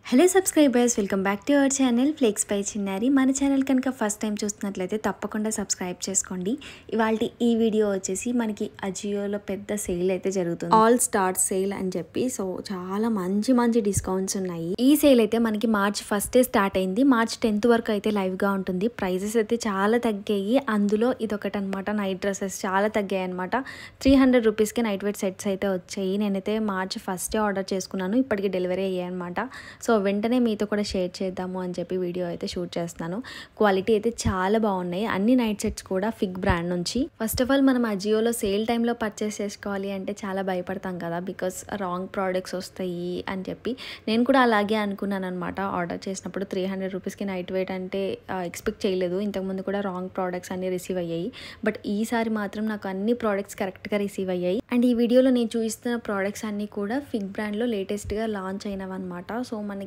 Hello subscribers, welcome back to our channel Flex by Chinnari. మన channel కనుక first time చూస్తున్నట్లయితే తప్పకుండా సబ్స్క్రైబ్ చేసుకోండి. ఇవాళ ఈ వీడియో వచ్చేసి మనకి అజియోలో పెద్ద సేల్ అయితే జరుగుతుంది, ఆల్ స్టార్ సేల్ అని చెప్పి. సో చాలా మంచి మంచి డిస్కౌంట్స్ ఉన్నాయి. ఈ సేల్ అయితే మనకి మార్చ్ 1 స్టార్ట్ అయింది. మార్చ్ 10 వరకు అయితే లైవ్గా ఉంటుంది. ప్రైజెస్ అయితే చాలా తగ్గాయి. అందులో ఇదొకటి అనమాట, నైట్ డ్రెస్సెస్ చాలా తగ్గాయి అనమాట. 300 రూపీస్కి నైట్ వేర్ సెట్స్ అయితే వచ్చాయి. నేనైతే మార్చ్ 1 ఆర్డర్ చేసుకున్నాను, ఇప్పటికి డెలివరీ అయ్యాయి అనమాట. సో వెంటనే మీతో కూడా షేర్ చేద్దాము అని చెప్పి వీడియో అయితే షూట్ చేస్తున్నాను. క్వాలిటీ అయితే చాలా బాగున్నాయి. అన్ని నైట్ సెట్స్ కూడా ఫిగ్ బ్రాండ్ నుంచి. ఫస్ట్ ఆఫ్ ఆల్ మనం అజియోలో సేల్ టైంలో పర్చేస్ చేసుకోవాలి అంటే చాలా భయపడతాం కదా, బికాస్ రాంగ్ ప్రోడక్ట్స్ వస్తాయి అని చెప్పి. నేను కూడా అలాగే అనుకున్నాను అనమాట. ఆర్డర్ చేసినప్పుడు 300 రూపీస్కి నైట్ వెయిట్ అంటే ఎక్స్పెక్ట్ చేయలేదు. ఇంతకుముందు కూడా రాంగ్ ప్రోడక్ట్స్ అన్ని రిసీవ్ అయ్యాయి. బట్ ఈసారి మాత్రం నాకు అన్ని ప్రోడక్ట్స్ కరెక్ట్గా రిసీవ్ అయ్యాయి. అండ్ ఈ వీడియోలో నేను చూపిస్తున్న ప్రోడక్ట్స్ అన్నీ కూడా ఫిగ్ బ్రాండ్లో లేటెస్ట్గా లాంచ్ అయినవన్నమాట. సో మనకి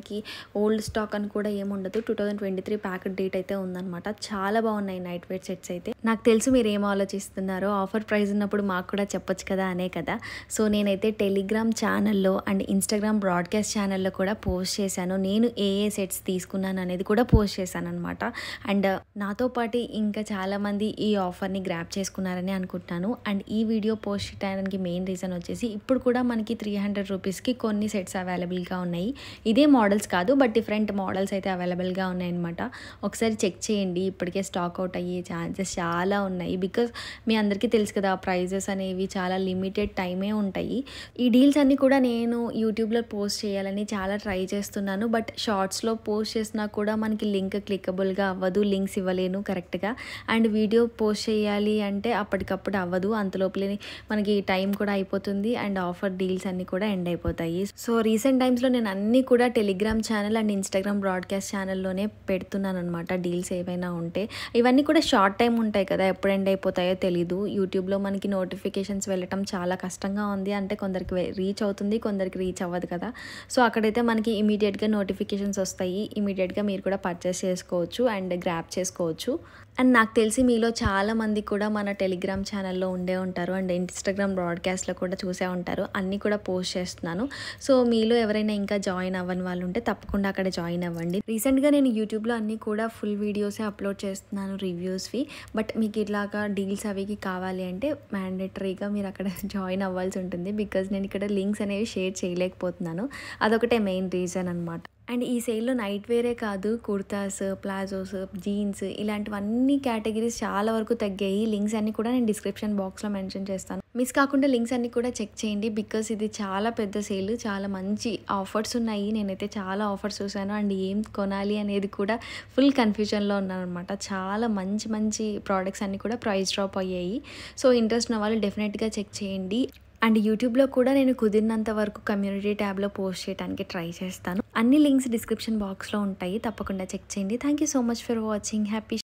ఓల్డ్ స్టాక్ అని కూడా ఏముండదు. 2023 ప్యాకెట్ డేట్ అయితే ఉందన్నమాట. చాలా బాగున్నాయి నైట్ వేర్ సెట్స్ అయితే. నాకు తెలుసు మీరు ఏం ఆలోచిస్తున్నారో, ఆఫర్ ప్రైస్ ఉన్నప్పుడు మాకు కూడా చెప్పొచ్చు కదా అనే కదా. సో నేనైతే టెలిగ్రామ్ ఛానల్లో అండ్ ఇన్స్టాగ్రామ్ బ్రాడ్కాస్ట్ ఛానల్లో కూడా పోస్ట్ చేశాను. నేను ఏ సెట్స్ తీసుకున్నాను అనేది కూడా పోస్ట్ చేశాను అనమాట. అండ్ నాతో పాటు ఇంకా చాలామంది ఈ ఆఫర్ని గ్రాప్ చేసుకున్నారని అనుకుంటున్నాను. అండ్ ఈ వీడియో పోస్ట్ చేయడానికి మెయిన్ రీజన్ వచ్చేసి ఇప్పుడు కూడా మనకి 300 రూపీస్కి కొన్ని సెట్స్ అవైలబుల్గా ఉన్నాయి. ఇదే మోడల్స్ కాదు, బట్ డిఫరెంట్ మోడల్స్ అయితే అవైలబుల్గా ఉన్నాయన్నమాట. ఒకసారి చెక్ చేయండి. ఇప్పటికే స్టాక్ అవుట్ అయ్యే ఛాన్సెస్ చాలా ఉన్నాయి. బికాస్ మీ అందరికీ తెలుసు కదా, ప్రైజెస్ అనేవి చాలా లిమిటెడ్ టైమే ఉంటాయి. ఈ డీల్స్ అన్నీ కూడా నేను యూట్యూబ్లో పోస్ట్ చేయాలని చాలా ట్రై చేస్తున్నాను. బట్ షార్ట్స్లో పోస్ట్ చేసినా కూడా మనకి లింక్ క్లిక్కబుల్గా అవ్వదు, లింక్స్ ఇవ్వలేను కరెక్ట్గా. అండ్ వీడియో పోస్ట్ చేయాలి అంటే అప్పటికప్పుడు అవ్వదు. అంతలోపలే మనకి టైం కూడా అయిపోతుంది అండ్ ఆఫర్ డీల్స్ అన్నీ కూడా ఎండ్ అయిపోతాయి. సో రీసెంట్ టైమ్స్లో నేను అన్నీ కూడా Telegram channel and Instagram broadcast ఛానల్లోనే పెడుతున్నాను అనమాట. డీల్స్ ఏవైనా ఉంటే ఇవన్నీ కూడా షార్ట్ టైం ఉంటాయి కదా, ఎప్పుడు ఎండ్ అయిపోతాయో తెలీదు. యూట్యూబ్లో మనకి నోటిఫికేషన్స్ వెళ్ళటం చాలా కష్టంగా ఉంది. అంటే కొందరికి రీచ్ అవుతుంది, కొందరికి రీచ్ అవ్వదు కదా. సో అక్కడైతే మనకి ఇమీడియట్గా నోటిఫికేషన్స్ వస్తాయి. ఇమీడియట్గా మీరు కూడా పర్చేస్ చేసుకోవచ్చు అండ్ గ్రాప్ చేసుకోవచ్చు. అండ్ నాకు తెలిసి మీలో చాలామంది కూడా మన టెలిగ్రామ్ ఛానల్లో ఉండే ఉంటారు అండ్ ఇన్స్టాగ్రామ్ బ్రాడ్కాస్ట్లో కూడా చూసే ఉంటారు. అన్నీ కూడా పోస్ట్ చేస్తున్నాను. సో మీలో ఎవరైనా ఇంకా జాయిన్ అవ్వని వాళ్ళు ఉంటే తప్పకుండా అక్కడ జాయిన్ అవ్వండి. రీసెంట్గా నేను యూట్యూబ్లో అన్నీ కూడా ఫుల్ వీడియోసే అప్లోడ్ చేస్తున్నాను, రివ్యూస్వి. బట్ మీకు ఇట్లాగా డీల్స్ అవికి కావాలి అంటే మ్యాండేటరీగా మీరు అక్కడ జాయిన్ అవ్వాల్సి ఉంటుంది. బికాజ్ నేను ఇక్కడ లింక్స్ అనేవి షేర్ చేయలేకపోతున్నాను. అదొకటే మెయిన్ రీజన్ అనమాట. అండ్ ఈ సేల్లో నైట్ వేరే కాదు, కుర్తాస్, ప్లాజోస్, జీన్స్ ఇలాంటివన్నీ కేటగిరీస్ చాలా వరకు తగ్గాయి. లింక్స్ అన్నీ కూడా నేను డిస్క్రిప్షన్ బాక్స్లో మెన్షన్ చేస్తాను. మిస్ కాకుండా లింక్స్ అన్నీ కూడా చెక్ చేయండి. బికాస్ ఇది చాలా పెద్ద సేల్, చాలా మంచి ఆఫర్స్ ఉన్నాయి. నేనైతే చాలా ఆఫర్స్ చూశాను అండ్ ఏం కొనాలి అనేది కూడా ఫుల్ కన్ఫ్యూజన్లో ఉన్నాను అనమాట. చాలా మంచి మంచి ప్రోడక్ట్స్ అన్నీ కూడా ప్రైస్ డ్రాప్ అయ్యాయి. సో ఇంట్రెస్ట్ ఉన్న వాళ్ళు డెఫినెట్గా చెక్ చేయండి. అండ్ యూట్యూబ్లో కూడా నేను కుదిరినంత వరకు కమ్యూనిటీ ట్యాబ్లో పోస్ట్ చేయడానికి ట్రై చేస్తాను. అన్ని లింక్స్ డిస్క్రిప్షన్ బాక్స్లో ఉంటాయి, తప్పకుండా చెక్ చేయండి. Thank you so much for watching. Happy